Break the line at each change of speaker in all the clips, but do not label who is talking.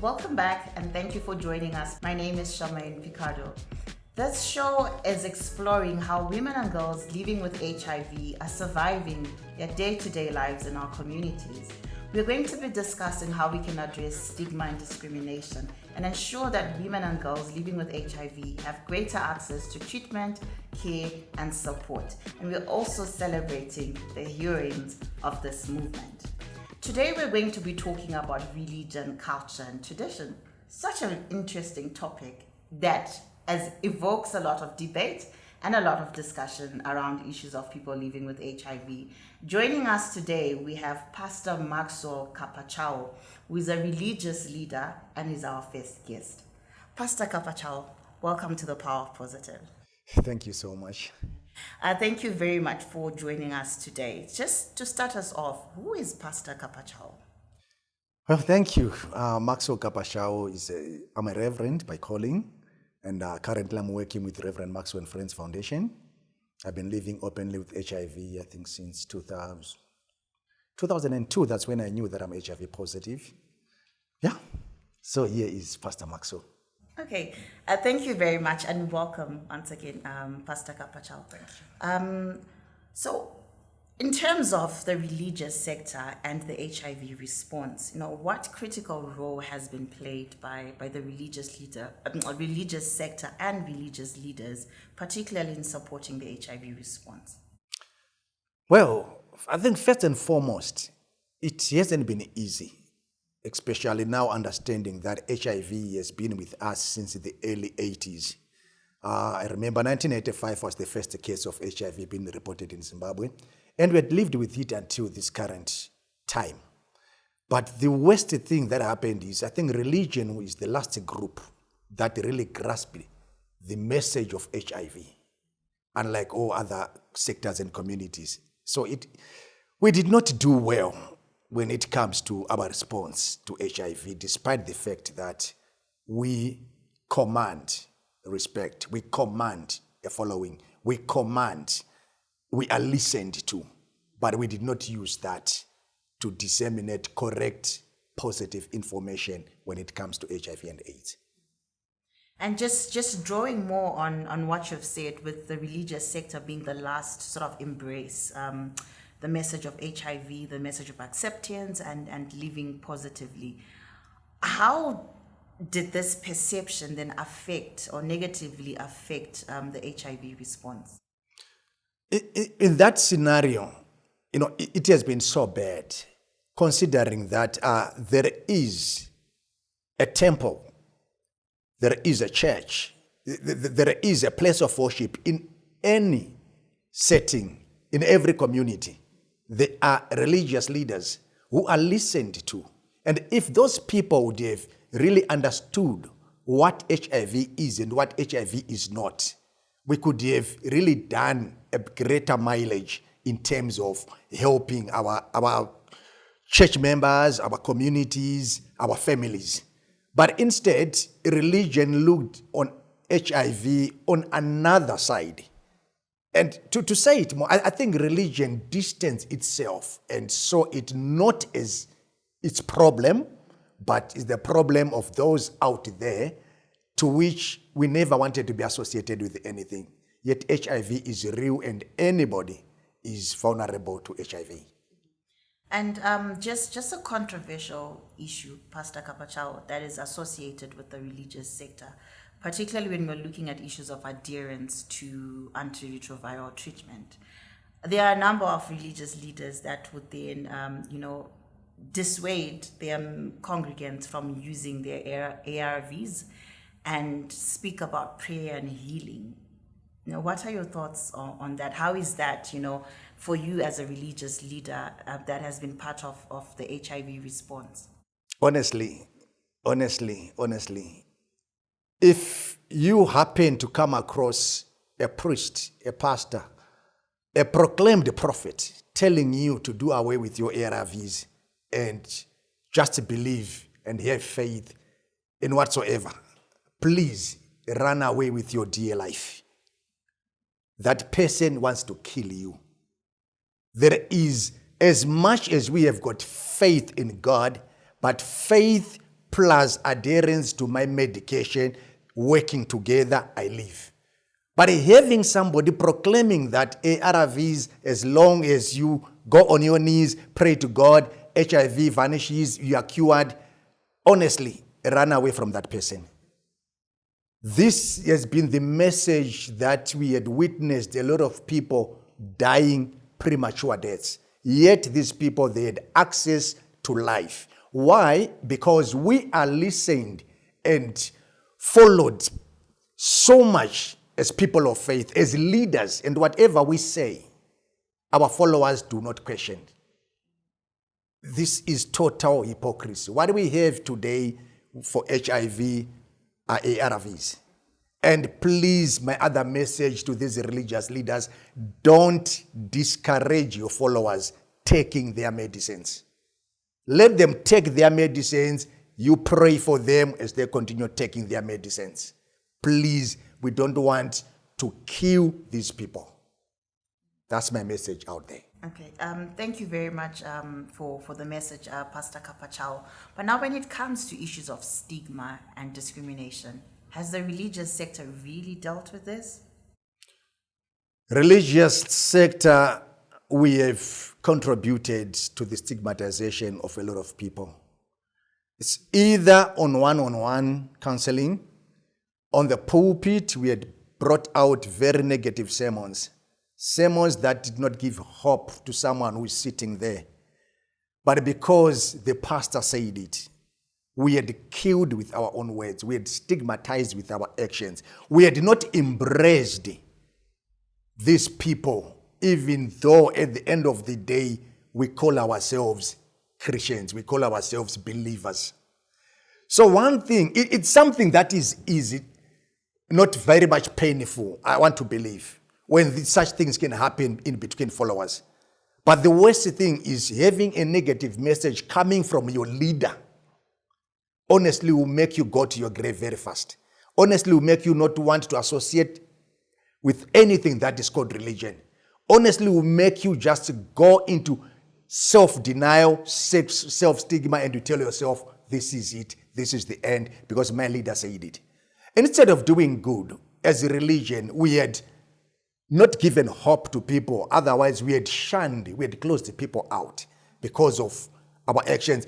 Welcome back and thank you for joining us. My name is Charmaine Picardo. This show is exploring how women and girls living with HIV are surviving their day-to-day lives in our communities. We're going to be discussing how we can address stigma and discrimination and ensure that women and girls living with HIV have greater access to treatment, care, and support. And we're also celebrating the heroines of this movement. Today we're going to be talking about religion, culture, and tradition. Such an interesting topic that evokes a lot of debate and a lot of discussion around issues of people living with HIV. Joining us today, we have Pastor Maxwell Kapachao, who is a religious leader and is our first guest. Pastor Kapachao, welcome to the Power of Positive.
Thank you so much.
Thank you very much for joining us today. Just to start us off, who is Pastor Kapachao?
Well, thank you. Maxwell Kapachao I'm a reverend by calling, and currently I'm working with Reverend Maxwell and Friends Foundation. I've been living openly with HIV, I think, since 2002. That's when I knew that I'm HIV positive. Yeah. So here is Pastor Maxwell.
Okay. Thank you very much and welcome once again, Pastor Kapachao.
Thank you.
So, in terms of the religious sector and the HIV response, what critical role has been played by the religious sector and religious leaders, particularly in supporting the HIV response?
Well, I think first and foremost, it hasn't been easy, especially now understanding that HIV has been with us since the early 80s. I remember 1985 was the first case of HIV being reported in Zimbabwe. And we had lived with it until this current time. But the worst thing that happened is, I think religion is the last group that really grasped the message of HIV, unlike all other sectors and communities. So we did not do well when it comes to our response to HIV, despite the fact that we command respect, we command a following, we are listened to, but we did not use that to disseminate correct, positive information when it comes to HIV and AIDS.
And just drawing more on what you've said, with the religious sector being the last sort of embrace the message of HIV, the message of acceptance and living positively. How did this perception then affect or negatively affect the HIV response?
In that scenario, it has been so bad, considering that there is a temple, there is a church, there is a place of worship in any setting, in every community. There are religious leaders who are listened to. And if those people would have really understood what HIV is and what HIV is not, we could have really done a greater mileage in terms of helping our church members, our communities, our families. But instead, religion looked on HIV on another side. And to say it more, I think religion distanced itself and saw it not as its problem, but is the problem of those out there to which we never wanted to be associated with anything. Yet HIV is real and anybody is vulnerable to HIV.
And just a controversial issue, Pastor Kapachao, that is associated with the religious sector, particularly when we're looking at issues of adherence to antiretroviral treatment. There are a number of religious leaders that would then, dissuade their congregants from using their ARVs and speak about prayer and healing. What are your thoughts on that? How is that, for you as a religious leader that has been part of the HIV response?
Honestly, if you happen to come across a priest, a pastor, a proclaimed prophet telling you to do away with your ARVs and just believe and have faith in whatsoever, please run away with your dear life. That person wants to kill you. There is, as much as we have got faith in God, but faith plus adherence to my medication, working together, I live. But having somebody proclaiming that ARVs, as long as you go on your knees, pray to God, HIV vanishes, you are cured, honestly, run away from that person. This has been the message that we had witnessed, a lot of people dying premature deaths. Yet these people, they had access to life. Why? Because we are listened and followed so much as people of faith, as leaders, and whatever we say, our followers do not question. This is total hypocrisy. What we have today for HIV are ARVs. And please, my other message to these religious leaders, don't discourage your followers taking their medicines. Let them take their medicines. You pray for them as they continue taking their medicines. Please, we don't want to kill these people. That's my message out there.
Okay, thank you very much for the message, Pastor Kapachao. But now when it comes to issues of stigma and discrimination, has the religious sector really dealt with this?
Religious sector, we have contributed to the stigmatization of a lot of people. It's either on one-on-one counseling. On the pulpit, we had brought out very negative sermons that did not give hope to someone who is sitting there. But because the pastor said it, we had killed with our own words. We had stigmatized with our actions. We had not embraced these people, even though at the end of the day, we call ourselves Christians. We call ourselves believers. So one thing, it's something that is easy, not very much painful, I want to believe, when such things can happen in between followers. But the worst thing is having a negative message coming from your leader. Honestly, will make you go to your grave very fast. Honestly, will make you not want to associate with anything that is called religion. Honestly, will make you just go into self-denial, self-stigma, and you tell yourself, this is it, this is the end, because my leader said it. And instead of doing good as a religion, we had not given hope to people. Otherwise, we had shunned, we had closed the people out because of our actions.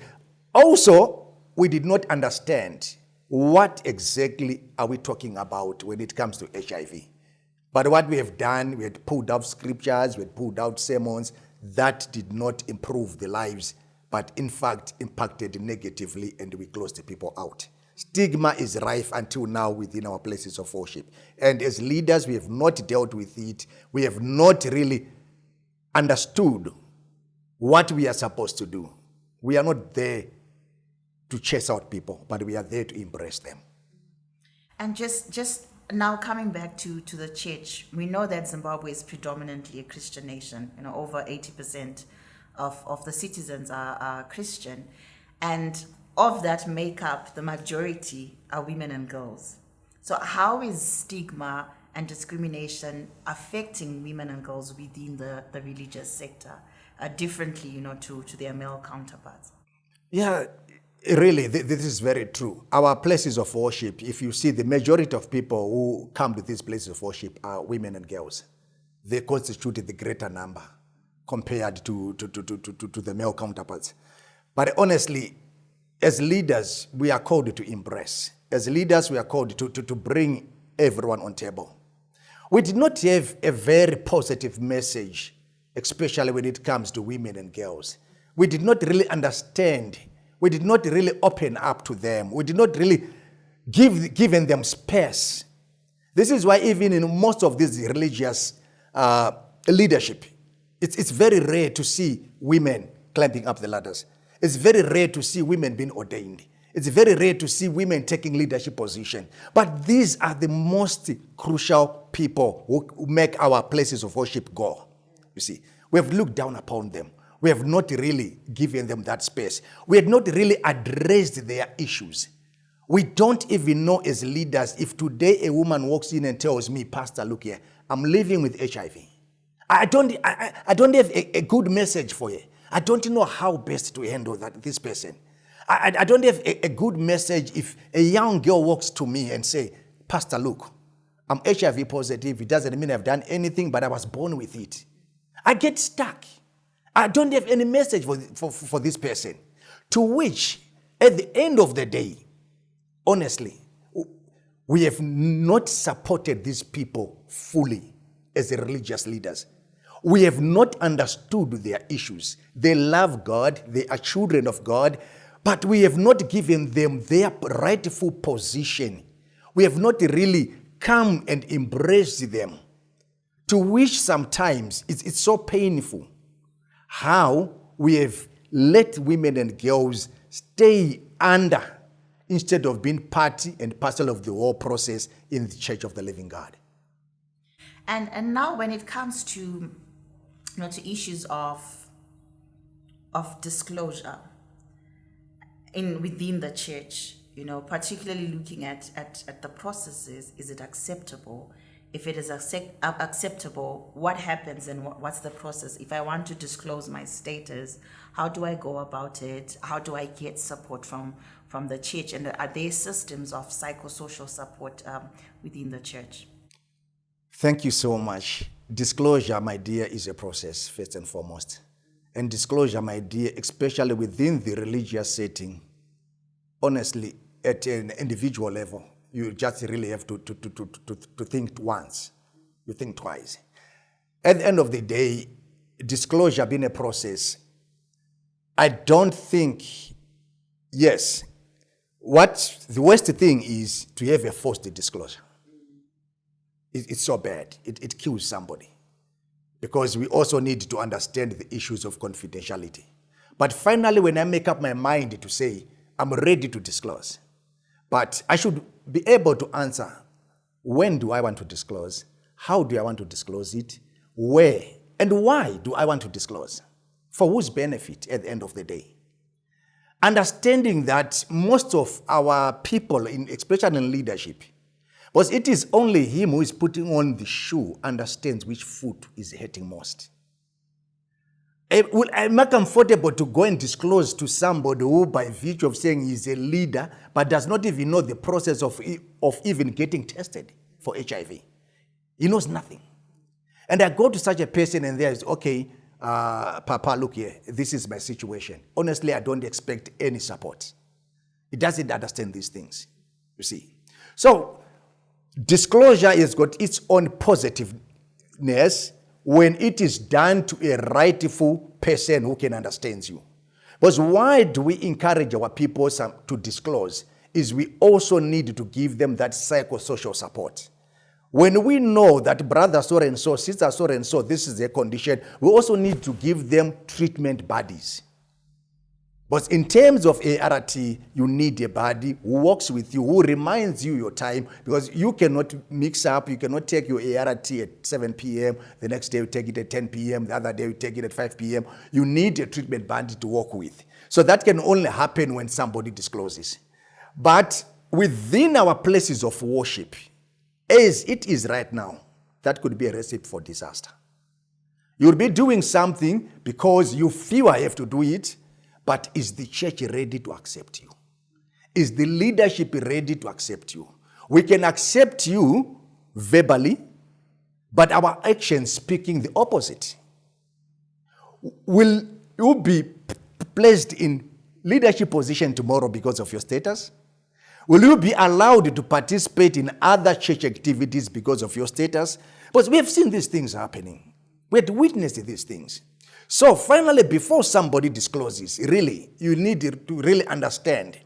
Also, we did not understand what exactly are we talking about when it comes to HIV. But what we have done, we had pulled out scriptures, we had pulled out sermons that did not improve the lives, but in fact impacted negatively, and we closed the people out. Stigma is rife until now within our places of worship. And as leaders, we have not dealt with it. We have not really understood what we are supposed to do. We are not there to chase out people, but we are there to embrace them.
And just now coming back to the church, we know that Zimbabwe is predominantly a Christian nation. You know, over 80% of the citizens are Christian. And of that makeup, the majority are women and girls. So how is stigma and discrimination affecting women and girls within the religious sector differently, you know, to their male counterparts?
Yeah, really, this is very true. Our places of worship, if you see the majority of people who come to these places of worship are women and girls. They constitute the greater number compared to the male counterparts. But honestly, as leaders, we are called to embrace. As leaders, we are called to bring everyone on table. We did not have a very positive message, especially when it comes to women and girls. We did not really understand. We did not really open up to them. We did not really given them space. This is why even in most of these religious leadership, it's very rare to see women climbing up the ladders. It's very rare to see women being ordained. It's very rare to see women taking leadership position. But these are the most crucial people who make our places of worship go. You see, we have looked down upon them. We have not really given them that space. We have not really addressed their issues. We don't even know as leaders if today a woman walks in and tells me, Pastor, look here, I'm living with HIV. I don't have a good message for you. I don't know how best to handle this person. I don't have a good message if a young girl walks to me and say, Pastor, look, I'm HIV positive. It doesn't mean I've done anything, but I was born with it. I get stuck. I don't have any message for this person. To which, at the end of the day, honestly, we have not supported these people fully as religious leaders. We have not understood their issues. They love God. They are children of God. But we have not given them their rightful position. We have not really come and embraced them. To which sometimes it's so painful how we have let women and girls stay under instead of being part and parcel of the whole process in the Church of the Living God.
And now when it comes to to issues of disclosure within the church, particularly looking at the processes, is it acceptable? If it is acceptable, what happens and what's the process? If I want to disclose my status, how do I go about it? How do I get support from the church? And are there systems of psychosocial support within the church?
Thank you so much. Disclosure, my dear, is a process, first and foremost. And disclosure, my dear, especially within the religious setting, honestly, at an individual level, you just really have to think once. You think twice. At the end of the day, disclosure being a process, I don't think, yes, what the worst thing is to have a forced disclosure. It's so bad. It kills somebody. Because we also need to understand the issues of confidentiality. But finally, when I make up my mind to say, I'm ready to disclose, but I should be able to answer, when do I want to disclose? How do I want to disclose it? Where? And why do I want to disclose? For whose benefit at the end of the day? Understanding that most of our people, especially in leadership, because it is only him who is putting on the shoe understands which foot is hurting most. Am I comfortable to go and disclose to somebody who, by virtue of saying he's a leader, but does not even know the process of even getting tested for HIV? He knows nothing. And I go to such a person and there is, okay, Papa, look here, this is my situation. Honestly, I don't expect any support. He doesn't understand these things, you see. So, disclosure has got its own positiveness when it is done to a rightful person who can understand you. But why do we encourage our people to disclose? Is we also need to give them that psychosocial support. When we know that brother so and so, sister so and so, this is their condition, we also need to give them treatment buddies. But in terms of ART, you need a buddy who works with you, who reminds you your time, because you cannot mix up, you cannot take your ART at 7 p.m., the next day you take it at 10 p.m., the other day you take it at 5 p.m. You need a treatment buddy to work with. So that can only happen when somebody discloses. But within our places of worship, as it is right now, that could be a recipe for disaster. You'll be doing something because you feel I have to do it, but is the church ready to accept you? Is the leadership ready to accept you? We can accept you verbally, but our actions speaking the opposite. Will you be placed in leadership position tomorrow because of your status? Will you be allowed to participate in other church activities because of your status? But we have seen these things happening. We have witnessed these things. So finally, before somebody discloses, really, you need to really understand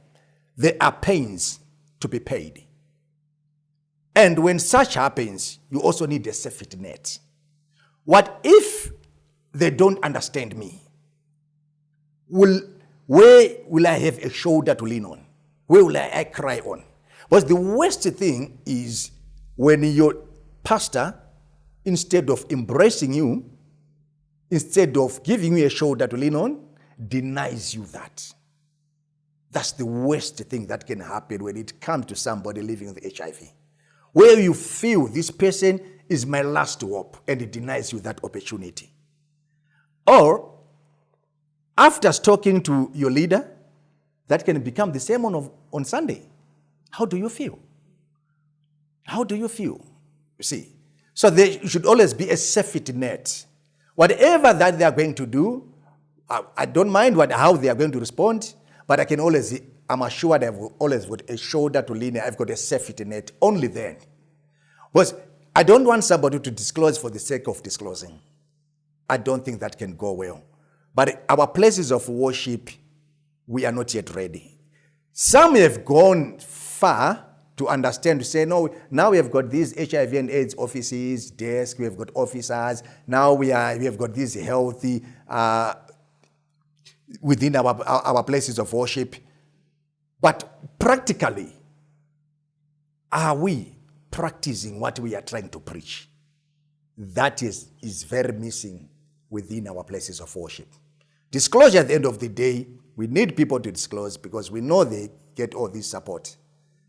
there are pains to be paid. And when such happens, you also need a safety net. What if they don't understand me? Where will I have a shoulder to lean on? Where will I cry on? But the worst thing is when your pastor, instead of embracing you, instead of giving you a shoulder to lean on, denies you that. That's the worst thing that can happen when it comes to somebody living with HIV. Where you feel this person is my last hope and it denies you that opportunity. Or, after talking to your leader, that can become the sermon on Sunday. How do you feel? How do you feel? You see, so there should always be a safety net. Whatever that they are going to do, I don't mind how they are going to respond, but I'm assured I've always got a shoulder to lean on. I've got a safety net. Only then. Because I don't want somebody to disclose for the sake of disclosing. I don't think that can go well. But our places of worship, we are not yet ready. Some have gone far to understand, to say, no, now we have got these HIV and AIDS offices, desks, we have got officers, now we have got these healthy within our places of worship. But practically, are we practicing what we are trying to preach? That is very missing within our places of worship. Disclosure at the end of the day, we need people to disclose because we know they get all this support.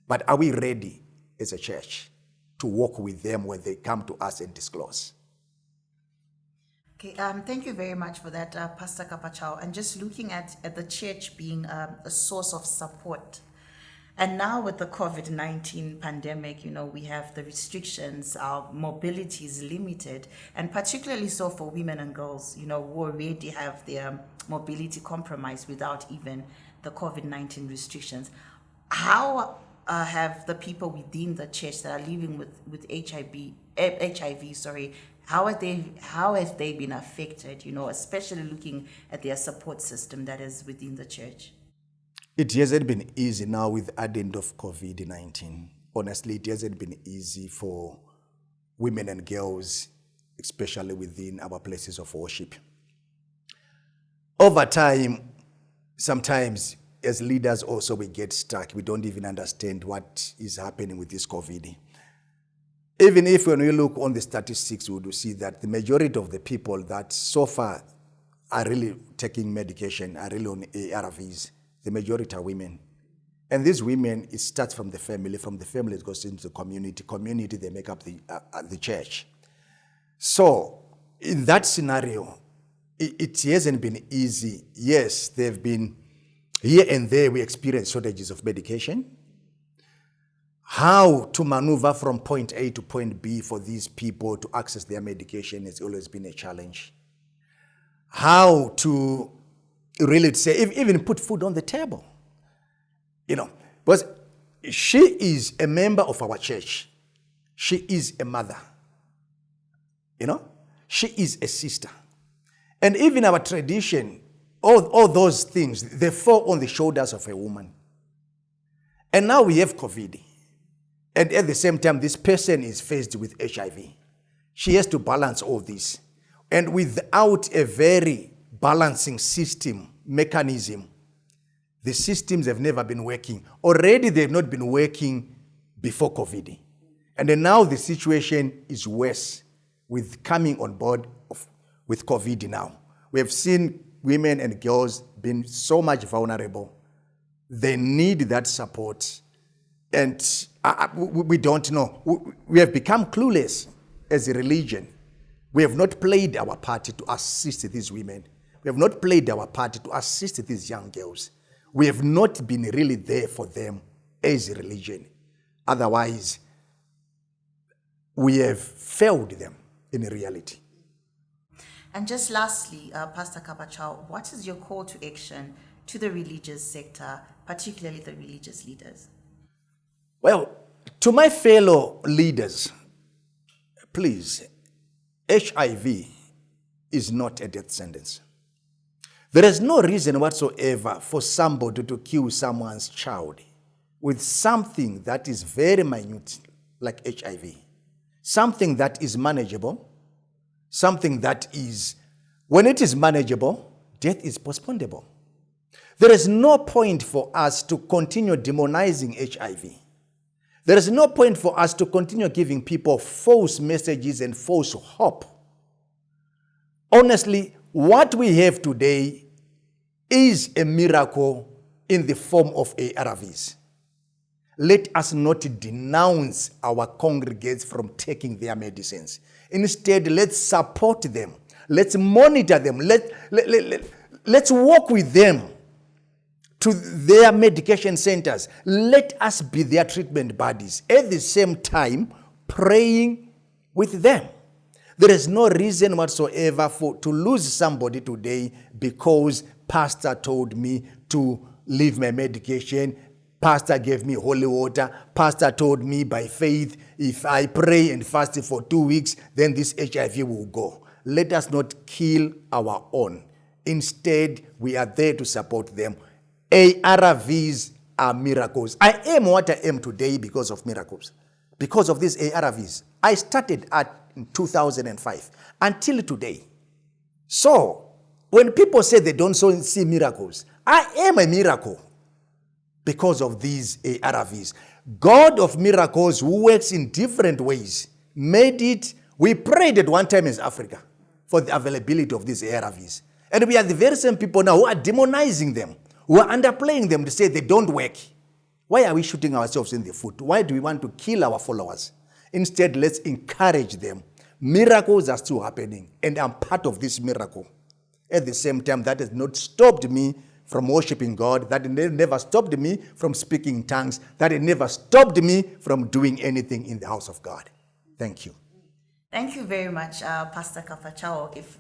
But are we ready as a church to walk with them when they come to us and disclose?
Okay, thank you very much for that, Pastor Kapachao. And just looking at the church being a source of support. And now with the COVID-19 pandemic, we have the restrictions, our mobility is limited, and particularly so for women and girls, who already have their mobility compromised without even the COVID-19 restrictions. How have the people within the church that are living with HIV, how have they been affected, especially looking at their support system that is within the church?
It hasn't been easy now with the advent of COVID-19. Honestly, it hasn't been easy for women and girls, especially within our places of worship. Over time, sometimes as leaders also we get stuck. We don't even understand what is happening with this COVID. Even if when we look on the statistics, we will see that the majority of the people that so far are really taking medication, are really on ARVs, the majority are women. And these women, it starts from the family. From the family, it goes into the community. Community, they make up the church. So, in that scenario, it hasn't been easy. Yes, they've been here and there, we experience shortages of medication. How to maneuver from point A to point B for these people to access their medication has always been a challenge. How to really say, even put food on the table. Because she is a member of our church. She is a mother. She is a sister. And even our tradition, all those things, they fall on the shoulders of a woman. And now we have COVID. And at the same time, this person is faced with HIV. She has to balance all this. And without a very balancing mechanism, the systems have never been working. Already they've not been working before COVID. And then now the situation is worse with coming on board with COVID now. We have seen women and girls being so much vulnerable. They need that support. And we don't know. We have become clueless as a religion. We have not played our part to assist these women. We have not played our part to assist these young girls. We have not been really there for them as a religion. Otherwise, we have failed them in reality.
And just lastly, Pastor Kapachao, what is your call to action to the religious sector, particularly the religious leaders?
Well, to my fellow leaders, please, HIV is not a death sentence. There is no reason whatsoever for somebody to kill someone's child with something that is very minute, like HIV. Something that is manageable, something that is, when it is manageable, death is postponable. There is no point for us to continue demonizing HIV. There is no point for us to continue giving people false messages and false hope. Honestly, what we have today is a miracle in the form of ARVs. Let us not denounce our congregates from taking their medicines. Instead, let's support them. Let's monitor them. Let's work with them to their medication centers. Let us be their treatment buddies. At the same time, praying with them. There is no reason whatsoever to lose somebody today because pastor told me to leave my medication. Pastor gave me holy water. Pastor told me by faith, if I pray and fast for 2 weeks, then this HIV will go. Let us not kill our own. Instead, we are there to support them. ARVs are miracles. I am what I am today because of miracles. Because of these ARVs. I started in 2005 until today. So, when people say they don't see miracles, I am a miracle because of these ARVs. God of miracles who works in different ways made it. We prayed at one time in Africa for the availability of these ARVs. And we are the very same people now who are demonizing them, who are underplaying them to say they don't work. Why are we shooting ourselves in the foot? Why do we want to kill our followers? Instead, let's encourage them. Miracles are still happening, and I'm part of this miracle. At the same time, that has not stopped me from worshiping God, that never stopped me from speaking in tongues, that it never stopped me from doing anything in the house of God. Thank you.
Thank you very much, Pastor Kapachao. If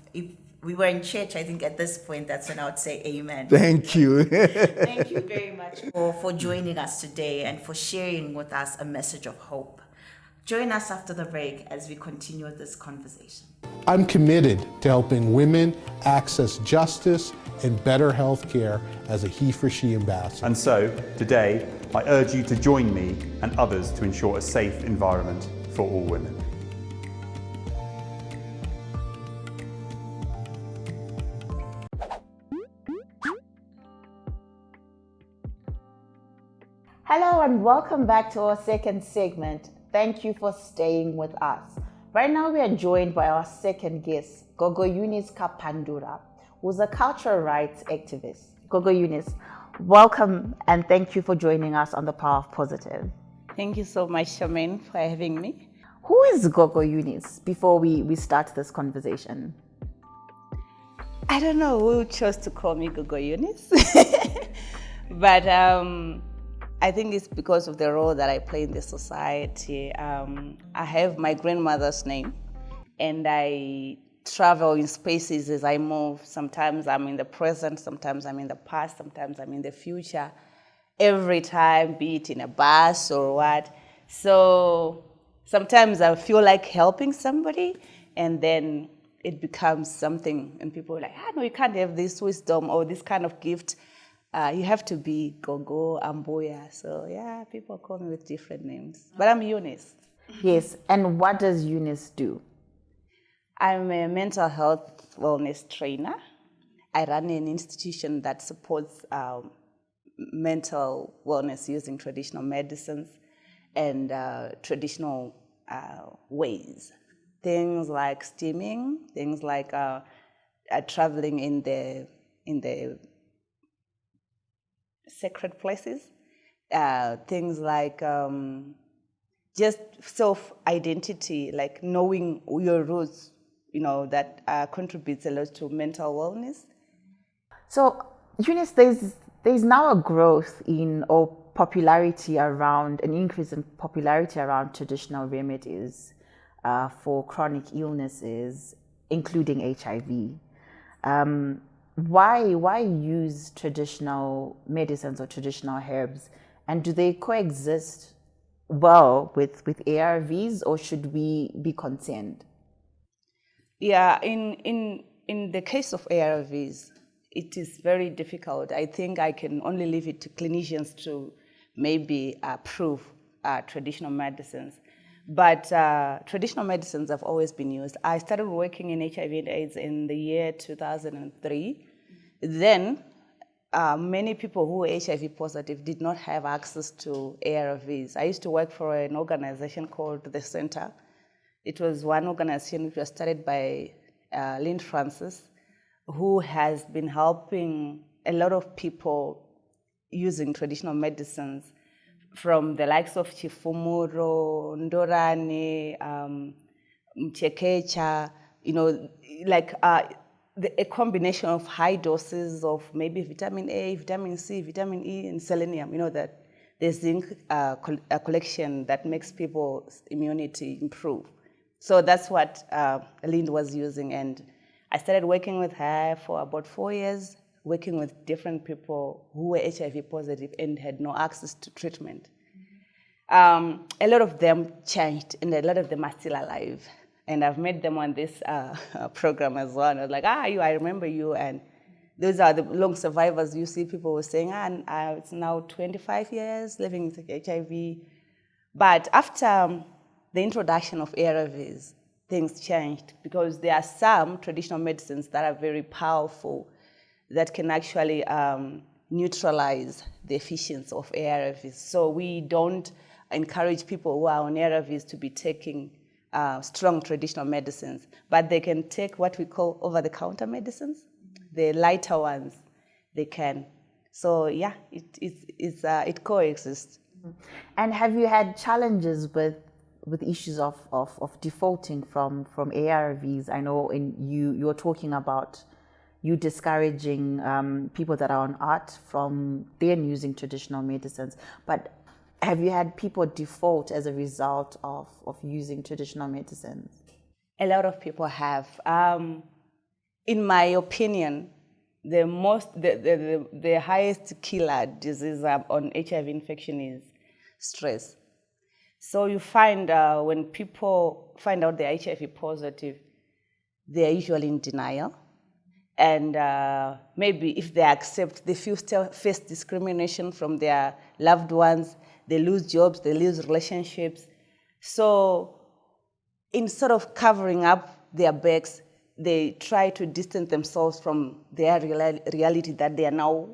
we were in church, I think at this point, that's when I would say amen.
Thank you.
Thank you very much for joining us today and for sharing with us a message of hope. Join us after the break as we continue this conversation.
I'm committed to helping women access justice and better health care as a he-for-she ambassador.
And so, today, I urge you to join me and others to ensure a safe environment for all women.
Hello and welcome back to our second segment. Thank you for staying with us. Right now we are joined by our second guest, Gogo Eunice Kapandura, who's a cultural rights activist. Gogo Eunice, welcome and thank you for joining us on The Power of Positive.
Thank you so much, Charmaine, for having me.
Who is Gogo Eunice before we start this conversation?
I don't know who chose to call me Gogo Eunice, but I think it's because of the role that I play in the society. I have my grandmother's name, and I travel in spaces as I move. Sometimes I'm in the present, sometimes I'm in the past, sometimes I'm in the future. Every time, be it in a bus or what. So sometimes I feel like helping somebody, and then it becomes something, and people are like, no, you can't have this wisdom or this kind of gift. You have to be Gogo, Amboya. So yeah, people call me with different names. But I'm Eunice.
Yes, and what does Eunice do?
I'm a mental health wellness trainer. I run an institution that supports mental wellness using traditional medicines and traditional ways. Things like steaming, things like traveling in the sacred places, things like just self-identity, like knowing your roots, that contributes a lot to mental wellness.
So, Eunice, there's now a growth in or popularity around, an increase in popularity around traditional remedies for chronic illnesses, including HIV. Why use traditional medicines or traditional herbs, and do they coexist well with ARVs, or should we be concerned?
Yeah, in the case of ARVs, it is very difficult. I think I can only leave it to clinicians to maybe approve traditional medicines. But traditional medicines have always been used. I started working in HIV and AIDS in the year 2003. Then many people who were HIV positive did not have access to ARVs. I used to work for an organization called The Center. It was one organization which was started by Lynn Francis, who has been helping a lot of people using traditional medicines, from the likes of Chifumuro, Ndorane, Mchekecha, a combination of high doses of maybe vitamin A, vitamin C, vitamin E, and selenium, that the zinc collection that makes people's immunity improve. So that's what Lind was using. And I started working with her for about 4 years, working with different people who were HIV positive and had no access to treatment. A lot of them changed, and a lot of them are still alive. And I've met them on this program as well. And I was like, I remember you. And those are the long survivors. You see people were saying, it's now 25 years living with HIV. But after the introduction of ARVs, things changed, because there are some traditional medicines that are very powerful that can actually neutralize the efficiency of ARVs. So we don't encourage people who are on ARVs to be taking strong traditional medicines, but they can take what we call over-the-counter medicines, the lighter ones. They can. So yeah, it coexists.
And have you had challenges with issues of defaulting from ARVs? I know you're talking about you discouraging people that are on ART from then using traditional medicines, but have you had people default as a result of using traditional medicines?
A lot of people have. In my opinion, the highest killer disease on HIV infection is stress. So you find when people find out they're HIV positive, they're usually in denial. And maybe if they accept, they still face discrimination from their loved ones. They lose jobs, they lose relationships. So instead of covering up their backs, they try to distance themselves from their reality that they are now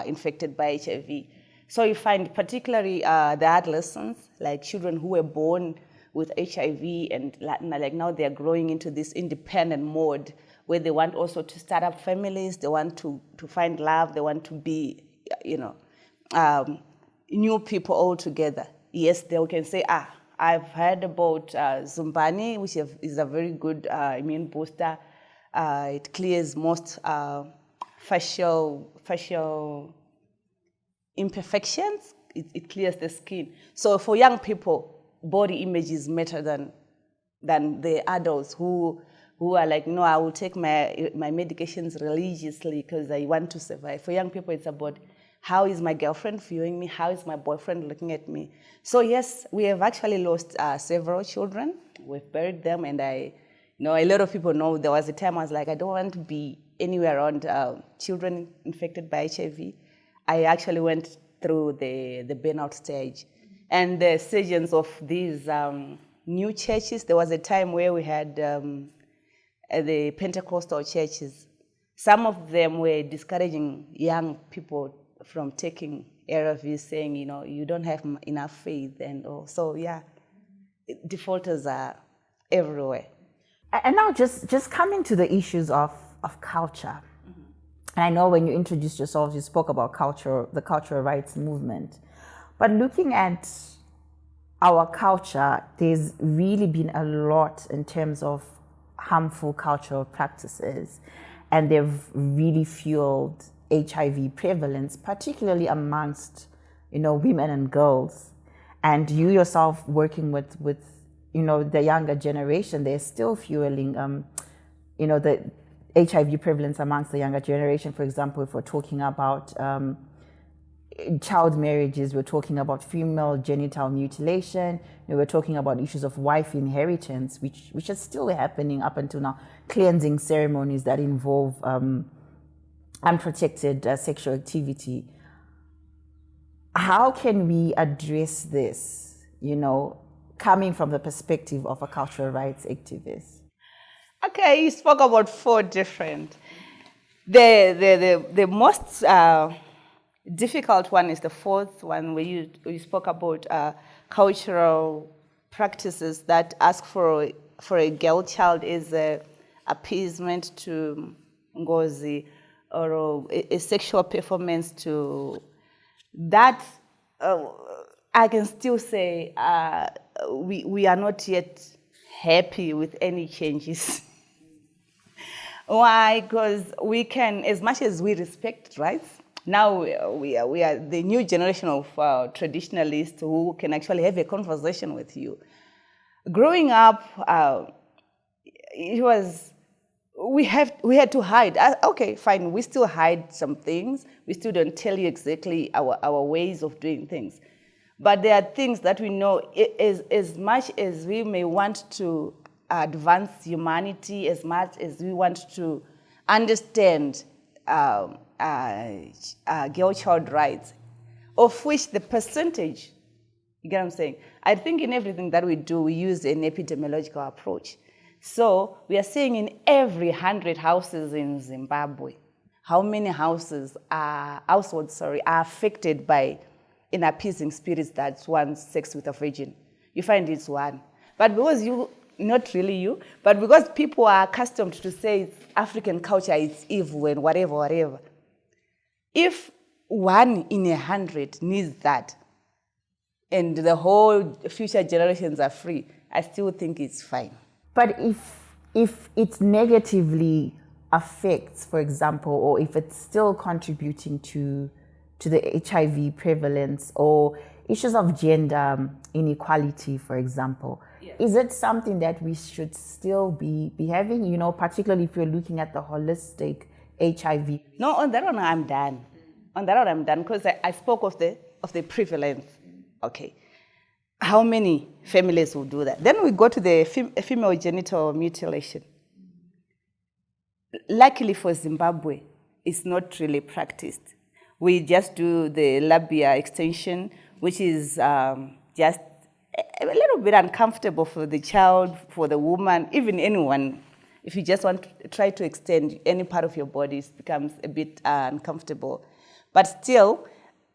infected by HIV. So you find particularly the adolescents, like children who were born with HIV, and like now they're growing into this independent mode where they want also to start up families, they want to find love, they want to be, new people all together. Yes, they can say, I've heard about Zumbani, which is a very good immune booster. It clears most facial imperfections. It clears the skin. So for young people, body image is better than the adults who are like, no, I will take my medications religiously because I want to survive. For young people, it's about, how is my girlfriend viewing me? How is my boyfriend looking at me? So yes, we have actually lost several children. We've buried them, and a lot of people know there was a time I was like, I don't want to be anywhere around children infected by HIV. I actually went through the burnout stage. And the surgeons of these new churches, there was a time where we had the Pentecostal churches. Some of them were discouraging young people from taking ARVs, saying, you don't have enough faith and all. So yeah, defaulters are everywhere.
And now just coming to the issues of culture. Mm-hmm. And I know when you introduced yourself, you spoke about the cultural rights movement. But looking at our culture, there's really been a lot in terms of harmful cultural practices, and they've really fueled HIV prevalence, particularly amongst, women and girls. And you yourself working with the younger generation, they're still fueling, the HIV prevalence amongst the younger generation. For example, if we're talking about child marriages, we're talking about female genital mutilation, we're talking about issues of wife inheritance, which are still happening up until now, cleansing ceremonies that involve unprotected sexual activity. How can we address this, coming from the perspective of a cultural rights activist?
Okay, you spoke about 4 different. The most difficult one is the 4th one, where you spoke about cultural practices that ask for a girl child as a appeasement to ngozi, or a sexual performance to that. I can still say we are not yet happy with any changes. Why? Because we can, as much as we respect rights, now we are the new generation of traditionalists who can actually have a conversation with you. Growing up, we had to hide. Okay, fine, we still hide some things. We still don't tell you exactly our ways of doing things. But there are things that we know, as much as we may want to advance humanity, as much as we want to understand girl-child rights, of which the percentage, you get what I'm saying? I think in everything that we do, we use an epidemiological approach. So we are saying in every 100 houses in Zimbabwe, how many households are affected by inappeasing spirits that want sex with a virgin. You find it's one. But because not really you, but because people are accustomed to say it's African culture, it's evil and whatever. If 1 in 100 needs that, and the whole future generations are free, I still think it's fine.
But if it negatively affects, for example, or if it's still contributing to the HIV prevalence or issues of gender inequality, for example, is it something that we should still be having, particularly if you're looking at the holistic HIV?
No, on that one I'm done. Because I spoke of the prevalence. Okay. How many families will do that? Then we go to the female genital mutilation. Luckily for Zimbabwe, it's not really practiced. We just do the labia extension, which is just a little bit uncomfortable for the child, for the woman, even anyone. If you just want to try to extend any part of your body, it becomes a bit uncomfortable. But still,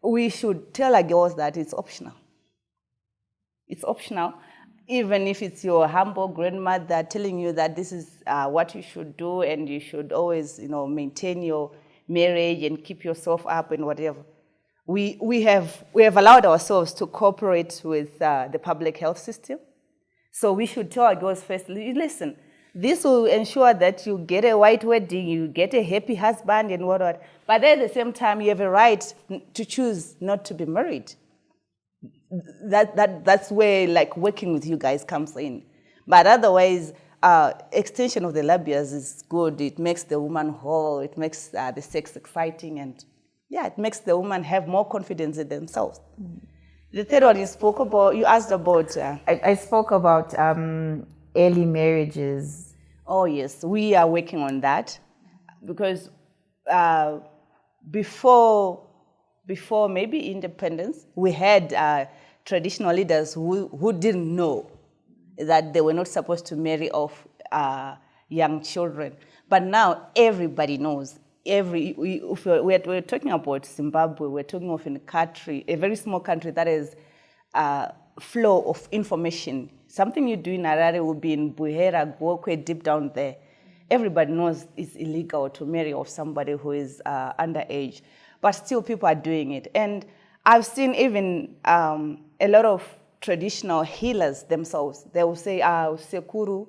we should tell our girls that it's optional. It's optional, even if it's your humble grandmother telling you that this is what you should do and you should always, maintain your marriage and keep yourself up and whatever. We have allowed ourselves to cooperate with the public health system. So we should tell our girls first, listen, this will ensure that you get a white wedding, you get a happy husband and whatnot. But at the same time, you have a right to choose not to be married. That's where working with you guys comes in. But otherwise, extension of the labias is good. It makes the woman whole. It makes the sex exciting, and it makes the woman have more confidence in themselves. The third one you asked about.
I spoke about early marriages.
Oh yes, we are working on that because before maybe independence, we had traditional leaders who didn't know that they were not supposed to marry off young children. But now everybody knows. We're talking about Zimbabwe, we're talking of a very small country that is flow of information. Something you do in Harare will be in Buhera, Gwokwe, deep down there. Everybody knows it's illegal to marry off somebody who is underage. But still people are doing it. And I've seen even a lot of traditional healers themselves. They will say, Sekuru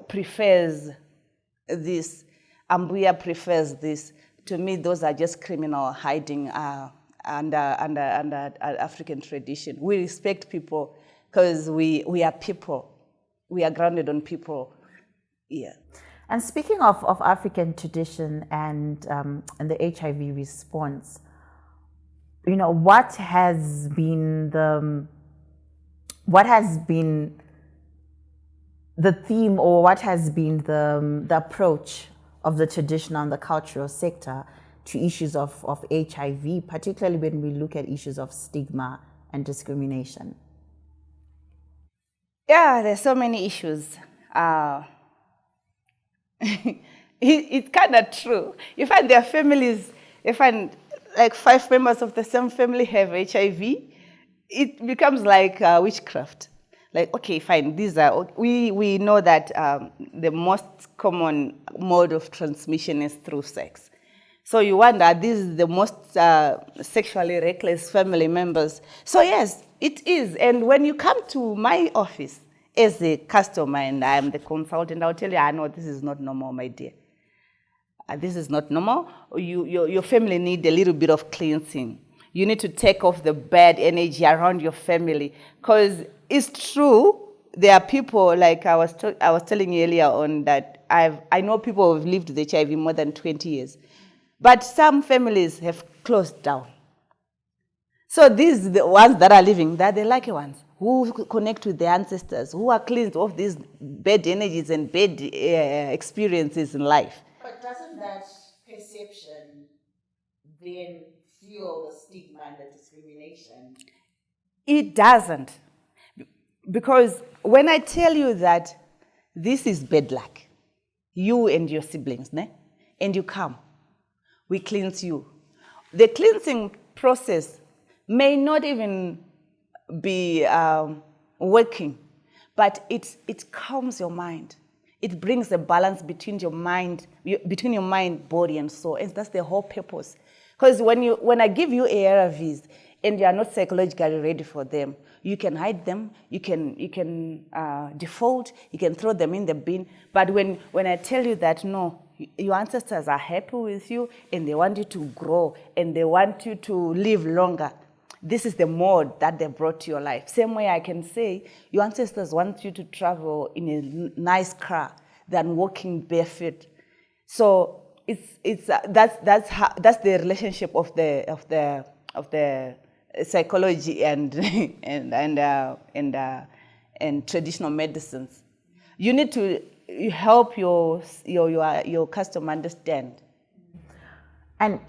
prefers this, Ambuya prefers this. To me, those are just criminal hiding under African tradition. We respect people because we are people. We are grounded on people. Yeah.
And speaking of African tradition and the HIV response, what has been the theme, or what has been the approach of the traditional and the cultural sector to issues of HIV, particularly when we look at issues of stigma and discrimination?
Yeah, there's so many issues. It's kind of true. You find there are families, like 5 members of the same family have HIV, it becomes like witchcraft. Like, okay, fine, we know that the most common mode of transmission is through sex. So you wonder, this is the most sexually reckless family members. So yes, it is. And when you come to my office as a customer and I'm the consultant, I'll tell you, I know this is not normal, my dear. this is not normal. Your family need a little bit of cleansing. You need to take off the bad energy around your family, because it's true. There are people, like I was telling you earlier on, that I know people who've lived with HIV more than 20 years, but some families have closed down. So these the ones that are living, they're the lucky ones who connect with their ancestors, who are cleansed of these bad energies and bad experiences in life.
But doesn't that perception then fuel the stigma and the discrimination?
It doesn't. Because when I tell you that this is bad luck, you and your siblings, and you come, we cleanse you. The cleansing process may not even be working, but it calms your mind. It brings a balance between your mind, body, and soul, and that's the whole purpose. Because when I give you ARVs and you are not psychologically ready for them, you can hide them, you can default, you can throw them in the bin. But when I tell you that, no, your ancestors are happy with you and they want you to grow and they want you to live longer, this is the mode that they brought to your life. Same way I can say, your ancestors want you to travel in a nice car than walking barefoot. So that's the relationship of the psychology and traditional medicines. You need to help your customer understand.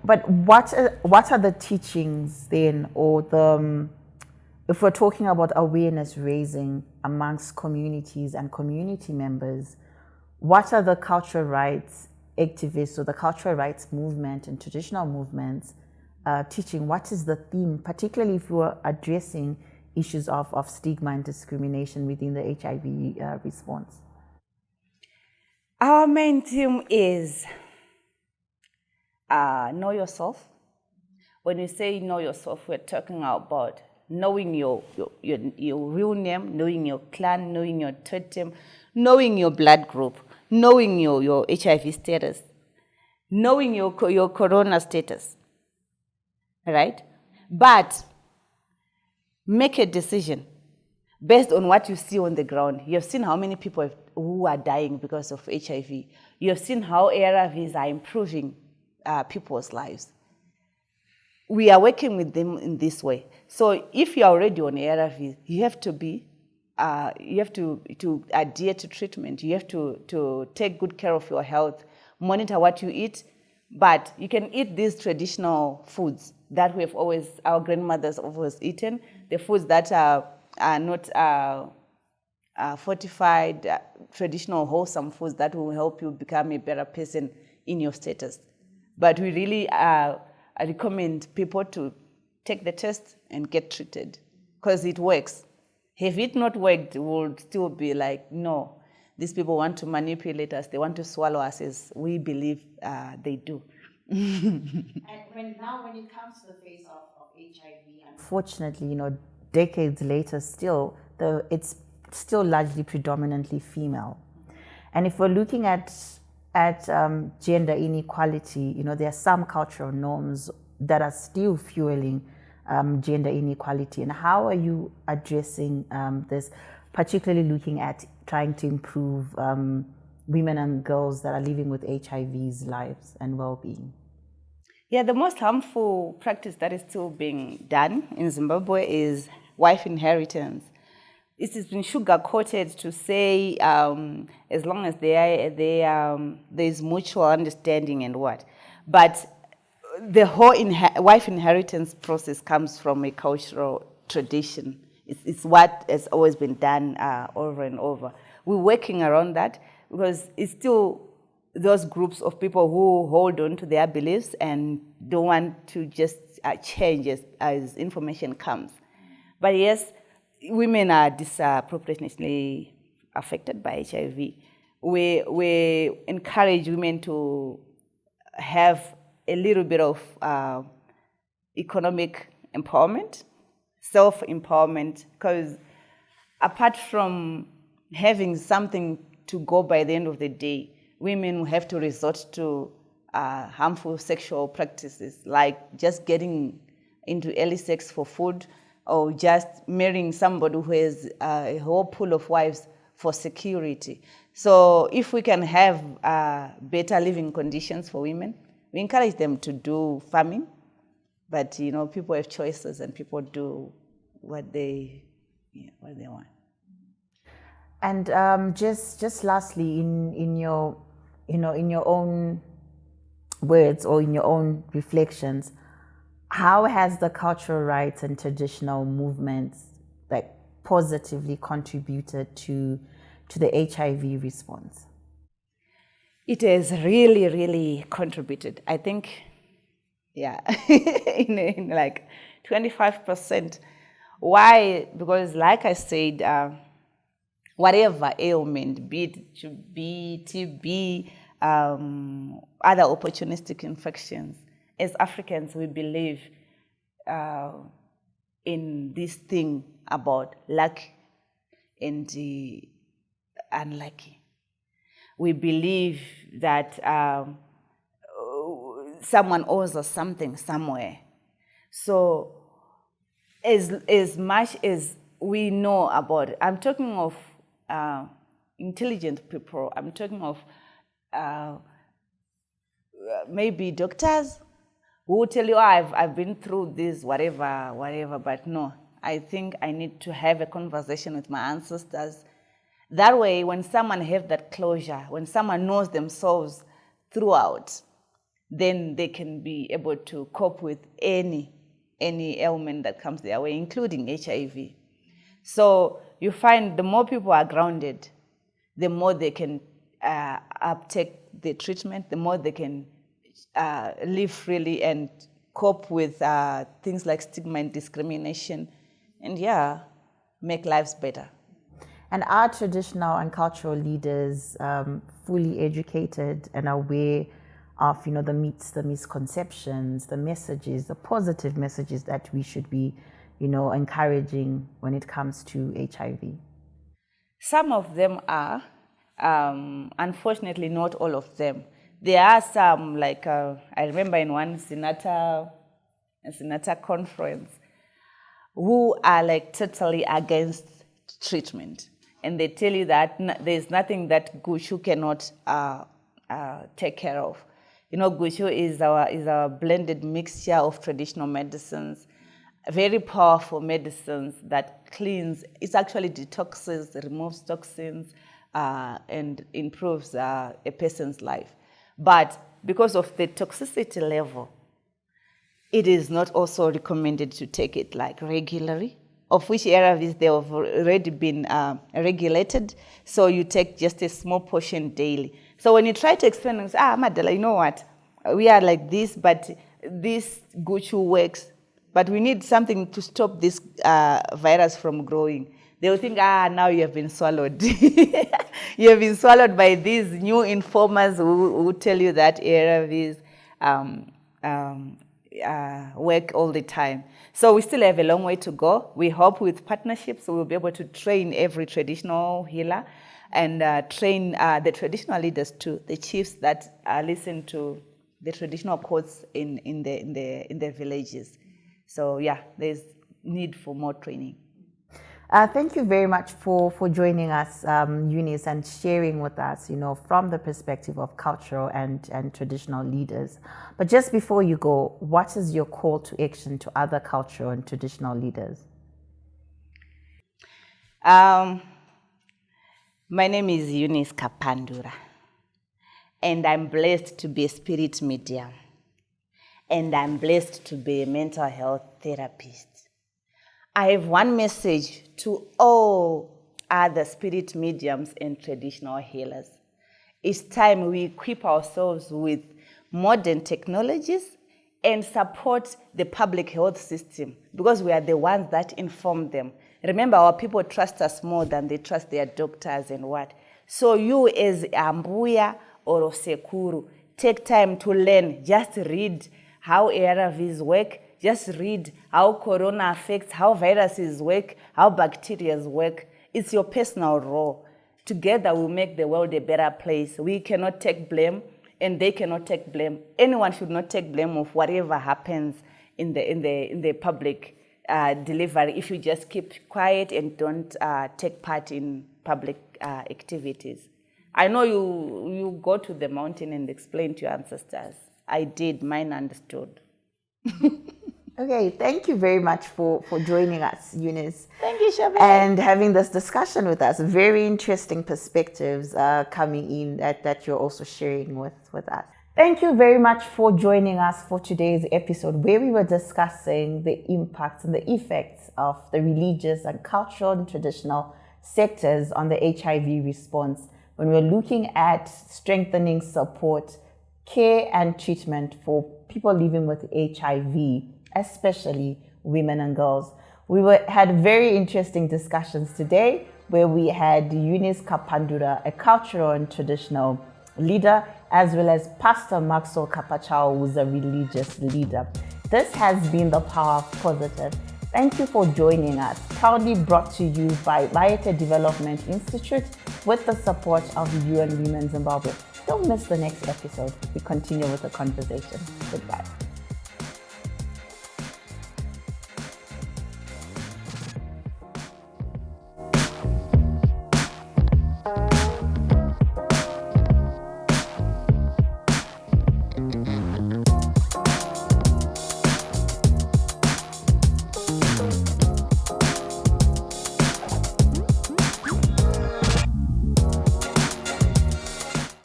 But what are the teachings then, or if we're talking about awareness raising amongst communities and community members, what are the cultural rights activists or the cultural rights movement and traditional movements teaching? What is the theme, particularly if we're addressing issues of stigma and discrimination within the HIV response?
Our main theme is know yourself. When we say know yourself, we're talking about knowing your real name, knowing your clan, knowing your totem, knowing your blood group, knowing your HIV status, knowing your corona status, right? But make a decision based on what you see on the ground. You have seen how many people who are dying because of HIV. You have seen how ARVs are improving people's lives. We are working with them in this way. So if you are already on ARVs, you have to adhere to treatment. You have to take good care of your health, monitor what you eat, but you can eat these traditional foods that our grandmothers always eaten, the foods that are not fortified, traditional wholesome foods that will help you become a better person in your status. But we really recommend people to take the test and get treated, because it works. If it not worked, we'll still be like, no, these people want to manipulate us, they want to swallow us as we believe they do.
And when it comes to the face of HIV, unfortunately, decades later still, it's still largely predominantly female. And if we're looking at gender inequality, there are some cultural norms that are still fueling gender inequality. And how are you addressing this, particularly looking at trying to improve women and girls that are living with HIV's lives and well-being?
Yeah, the most harmful practice that is still being done in Zimbabwe is wife inheritance. It has been sugar-coated to say as long as there's mutual understanding and what. But the whole wife inheritance process comes from a cultural tradition. It's what has always been done over and over. We're working around that because it's still those groups of people who hold on to their beliefs and don't want to just change as information comes. But yes, women are disproportionately affected by HIV. We encourage women to have a little bit of economic empowerment, self-empowerment, because apart from having something to go by the end of the day, women have to resort to harmful sexual practices, like just getting into early sex for food, or just marrying somebody who has a whole pool of wives for security. So if we can have better living conditions for women, we encourage them to do farming, but people have choices and people do what they want.
And just lastly, in your in your own words or in your own reflections, how has the cultural rights and traditional movements like positively contributed to the HIV response?
It has really, really contributed. I think, in like 25%. Why? Because like I said, whatever ailment, be it TB, other opportunistic infections, as Africans, we believe in this thing about luck and the unlucky. We believe that someone owes us something somewhere. So as much as we know about it, I'm talking of intelligent people, I'm talking of maybe doctors who will tell you, I've been through this, whatever, but no, I think I need to have a conversation with my ancestors. That way, when someone has that closure, when someone knows themselves throughout, then they can be able to cope with any ailment that comes their way, including HIV. So you find the more people are grounded, the more they can uptake the treatment, the more they can live freely and cope with things like stigma and discrimination, and make lives better.
And are traditional and cultural leaders fully educated and aware of the myths, the misconceptions, the messages, the positive messages that we should be encouraging when it comes to HIV?
Some of them are, unfortunately not all of them. There are some, like I remember in one Sinata conference, who are like totally against treatment. And they tell you that there's nothing that Gushu cannot take care of. Gushu is our blended mixture of traditional medicines, very powerful medicines that cleans, it actually detoxes, removes toxins, and improves a person's life. But because of the toxicity level, it is not also recommended to take it like regularly, of which ARVs, they have already been regulated, so you take just a small portion daily. So when you try to explain, you say, Madela, you know what, we are like this, but this Guchu works, but we need something to stop this virus from growing. They will think, now you have been swallowed. You have been swallowed by these new informers who tell you that ARVs work all the time. So we still have a long way to go. We hope with partnerships we'll be able to train every traditional healer and train the traditional leaders too, the chiefs that listen to the traditional courts in the villages. So there's need for more training.
Thank you very much for joining us, Eunice, and sharing with us, from the perspective of cultural and traditional leaders. But just before you go, what is your call to action to other cultural and traditional leaders?
My name is Eunice Kapandura, and I'm blessed to be a spirit medium, and I'm blessed to be a mental health therapist. I have one message to all other spirit mediums and traditional healers. It's time we equip ourselves with modern technologies and support the public health system, because we are the ones that inform them. Remember, our people trust us more than they trust their doctors and what. So you as Ambuya or Osekuru, take time to learn. Just read how ARVs work. Just read how corona affects, how viruses work, how bacteria work. It's your personal role. Together we'll make the world a better place. We cannot take blame. and they cannot take blame. Anyone should not take blame of whatever happens in the public delivery if you just keep quiet and don't take part in public activities. I know you go to the mountain and explain to your ancestors. I did, mine understood.
Okay, thank you very much for joining us, Eunice.
Thank you, Shabir.
And having this discussion with us. Very interesting perspectives coming in that you're also sharing with us. Thank you very much for joining us for today's episode, where we were discussing the impacts and the effects of the religious and cultural and traditional sectors on the HIV response when we're looking at strengthening support, care and treatment for people living with HIV, especially women and girls. We had very interesting discussions today where we had Eunice Kapandura, a cultural and traditional leader, as well as Pastor Maxwell Kapachao, who's a religious leader. This has been The Power of Positive. Thank you for joining us. Proudly brought to you by Lighter Development Institute with the support of UN Women Zimbabwe. Don't miss the next episode. We continue with the conversation. Goodbye.